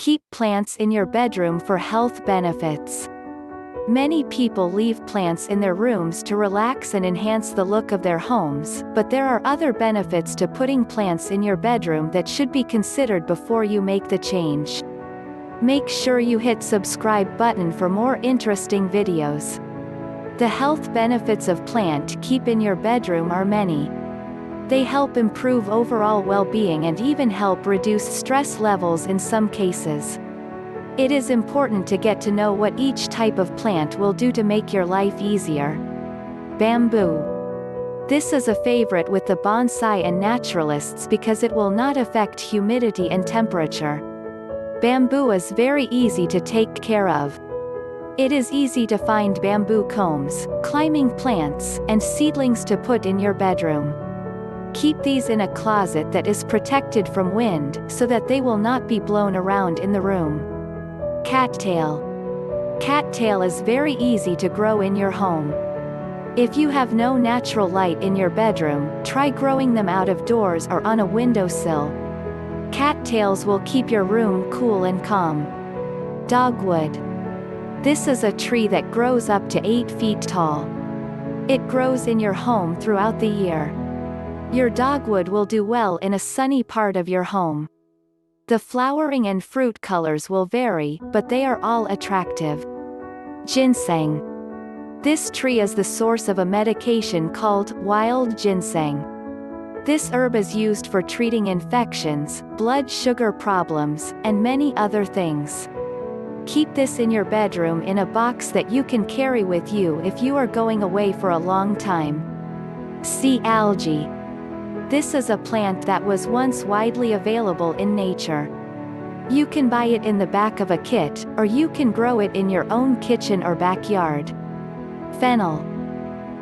Keep plants in your bedroom for health benefits. Many people leave plants in their rooms to relax and enhance the look of their homes, but there are other benefits to putting plants in your bedroom that should be considered before you make the change. Make sure you hit subscribe button for more interesting videos. The health benefits of plant keep in your bedroom are many. They help improve overall well-being and even help reduce stress levels in some cases. It is important to get to know what each type of plant will do to make your life easier. Bamboo. This is a favorite with the bonsai and naturalists because it will not affect humidity and temperature. Bamboo is very easy to take care of. It is easy to find bamboo combs, climbing plants, and seedlings to put in your bedroom. Keep these in a closet that is protected from wind so that they will not be blown around in the room. Cattail. Cattail is very easy to grow in your home. If you have no natural light in your bedroom, try growing them out of doors or on a windowsill. Cattails will keep your room cool and calm. Dogwood. This is a tree that grows up to 8 feet tall. It grows in your home throughout the year. Your dogwood will do well in a sunny part of your home. The flowering and fruit colors will vary, but they are all attractive. Ginseng. This tree is the source of a medication called wild ginseng. This herb is used for treating infections, blood sugar problems, and many other things. Keep this in your bedroom in a box that you can carry with you if you are going away for a long time. Sea algae. This is a plant that was once widely available in nature. You can buy it in the back of a kit, or you can grow it in your own kitchen or backyard. Fennel.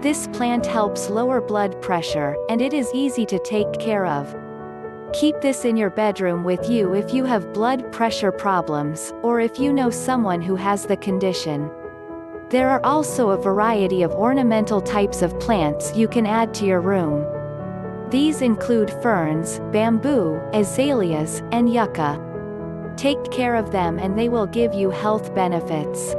This plant helps lower blood pressure, and it is easy to take care of. Keep this in your bedroom with you if you have blood pressure problems, or if you know someone who has the condition. There are also a variety of ornamental types of plants you can add to your room. These include ferns, bamboo, azaleas, and yucca. Take care of them and they will give you health benefits.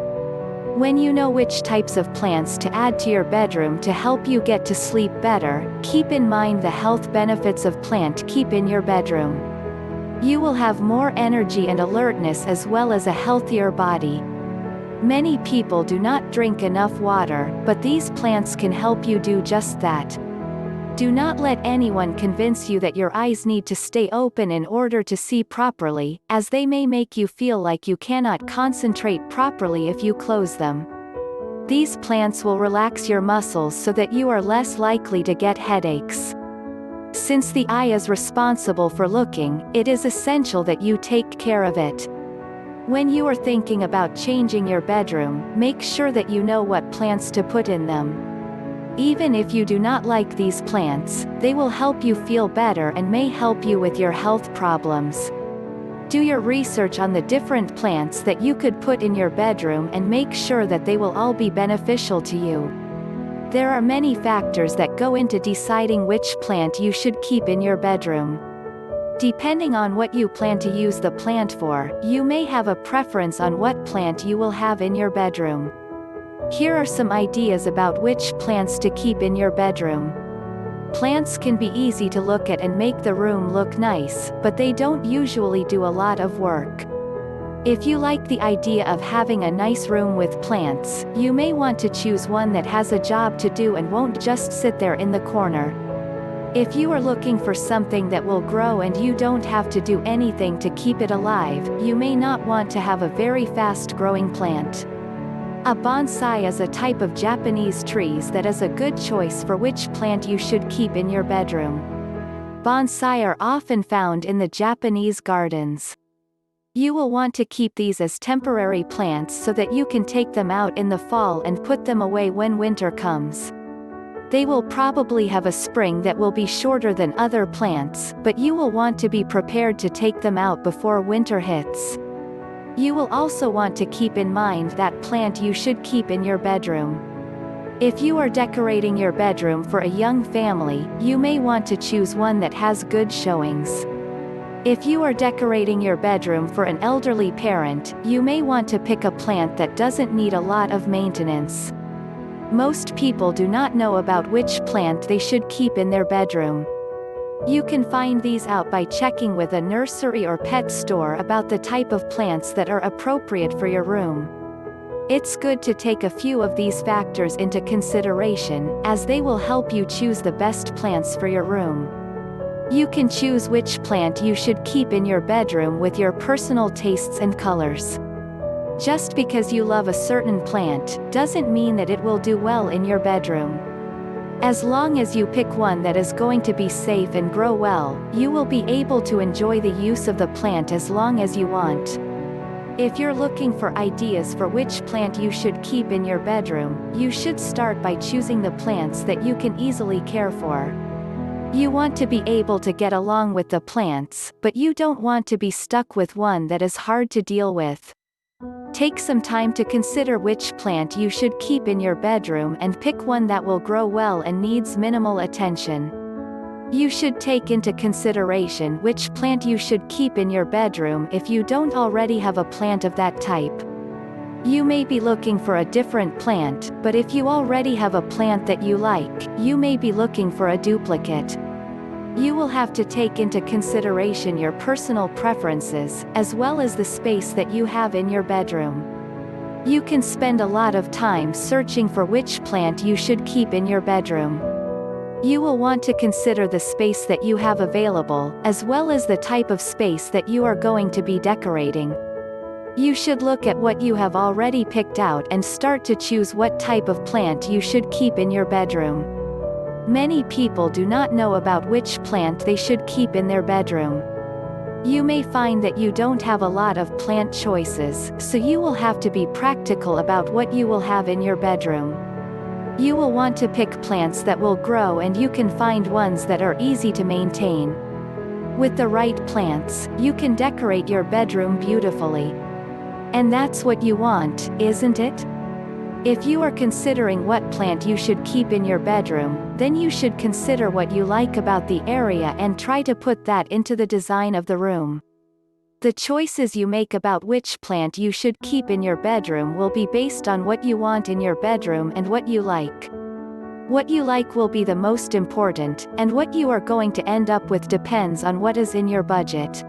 When you know which types of plants to add to your bedroom to help you get to sleep better, keep in mind the health benefits of plant keep in your bedroom. You will have more energy and alertness as well as a healthier body. Many people do not drink enough water, but these plants can help you do just that. Do not let anyone convince you that your eyes need to stay open in order to see properly, as they may make you feel like you cannot concentrate properly if you close them. These plants will relax your muscles so that you are less likely to get headaches. Since the eye is responsible for looking, it is essential that you take care of it. When you are thinking about changing your bedroom, make sure that you know what plants to put in them. Even if you do not like these plants, they will help you feel better and may help you with your health problems. Do your research on the different plants that you could put in your bedroom and make sure that they will all be beneficial to you. There are many factors that go into deciding which plant you should keep in your bedroom. Depending on what you plan to use the plant for, you may have a preference on what plant you will have in your bedroom. Here are some ideas about which plants to keep in your bedroom. Plants can be easy to look at and make the room look nice, but they don't usually do a lot of work. If you like the idea of having a nice room with plants, you may want to choose one that has a job to do and won't just sit there in the corner. If you are looking for something that will grow and you don't have to do anything to keep it alive, you may not want to have a very fast-growing plant. A bonsai is a type of Japanese trees that is a good choice for which plant you should keep in your bedroom. Bonsai are often found in the Japanese gardens. You will want to keep these as temporary plants so that you can take them out in the fall and put them away when winter comes. They will probably have a spring that will be shorter than other plants, but you will want to be prepared to take them out before winter hits. You will also want to keep in mind that plant you should keep in your bedroom. If you are decorating your bedroom for a young family, you may want to choose one that has good showings. If you are decorating your bedroom for an elderly parent, you may want to pick a plant that doesn't need a lot of maintenance. Most people do not know about which plant they should keep in their bedroom. You can find these out by checking with a nursery or pet store about the type of plants that are appropriate for your room. It's good to take a few of these factors into consideration, as they will help you choose the best plants for your room. You can choose which plant you should keep in your bedroom with your personal tastes and colors. Just because you love a certain plant, doesn't mean that it will do well in your bedroom. As long as you pick one that is going to be safe and grow well, you will be able to enjoy the use of the plant as long as you want. If you're looking for ideas for which plant you should keep in your bedroom, you should start by choosing the plants that you can easily care for. You want to be able to get along with the plants, but you don't want to be stuck with one that is hard to deal with. Take some time to consider which plant you should keep in your bedroom and pick one that will grow well and needs minimal attention. You should take into consideration which plant you should keep in your bedroom if you don't already have a plant of that type. You may be looking for a different plant, but if you already have a plant that you like, you may be looking for a duplicate. You will have to take into consideration your personal preferences, as well as the space that you have in your bedroom. You can spend a lot of time searching for which plant you should keep in your bedroom. You will want to consider the space that you have available, as well as the type of space that you are going to be decorating. You should look at what you have already picked out and start to choose what type of plant you should keep in your bedroom. Many people do not know about which plant they should keep in their bedroom. You may find that you don't have a lot of plant choices, so you will have to be practical about what you will have in your bedroom. You will want to pick plants that will grow, and you can find ones that are easy to maintain. With the right plants, you can decorate your bedroom beautifully. And that's what you want, isn't it? If you are considering what plant you should keep in your bedroom, then you should consider what you like about the area and try to put that into the design of the room. The choices you make about which plant you should keep in your bedroom will be based on what you want in your bedroom and what you like. What you like will be the most important, and what you are going to end up with depends on what is in your budget.